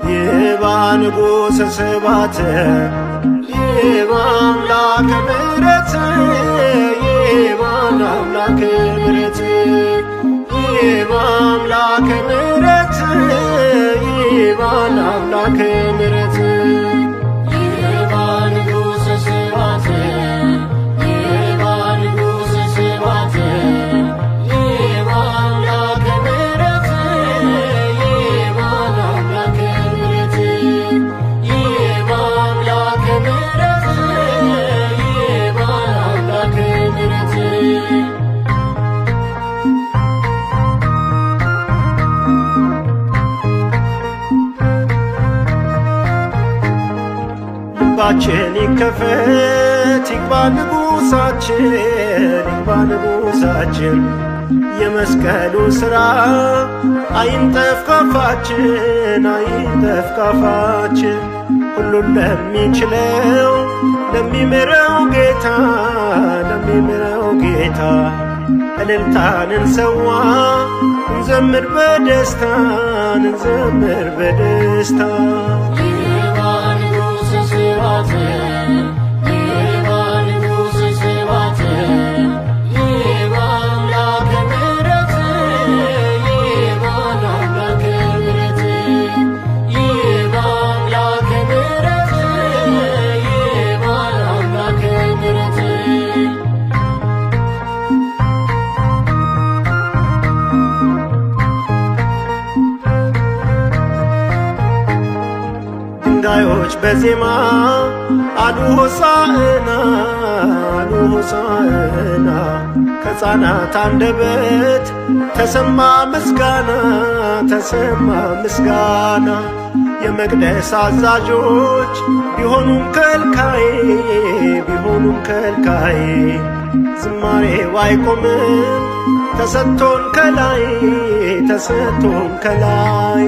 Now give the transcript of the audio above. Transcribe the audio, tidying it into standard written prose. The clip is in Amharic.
ይባ ንጉሠ ስብሐት ይባ አምላከ ምሕረት ይባ አምላከ ምሕረት ይባ አምላከ ምሕረት ይባ አምላከ ምሕረት ይባ ንጉሠ ስብሐት ይባ ንጉሠ ስብሐት ይባ አምላከ ምሕረት ይባ አምላከ ምሕረት ይባ አምላከ ምሕረት ይባ አምላከ ምሕረት ልባችን ይከፈት ይግባ ንጉሣችን ይግባ ንጉሣችን የመስቀሉ ሥራ አይንጠፍ ካፋችን አይንጠፍ ካፋችን ሁሉን ለሚችለው ለሚምረው ጌታ ለሚምረው ጌታ እልልታን እንሰዋ እንዘምር በደስታ እንዘምር በደስታ ይባ ንጉሠ ስብሐት ይባ ንጉሠ ስብሐት ይባ አምላከ ምሕረት ይባ አምላከ ምሕረት ይባ አምላከ ምሕረት ይባ አምላከ ምሕረት ድንጋዮች በዜማ አሉ ሆሳዕና አሉ ሆሳዕና ከሕፃናት አንደበት ተሰማ ምስጋና ተሰማ ምስጋና የመቅደስ አዛዦች ቢሆኑም ከልካይ ቢሆኑም ከልካይ ዝማሬው አይቆምም ተሰጥቶን ከላይ ተሰጥቶን ከላይ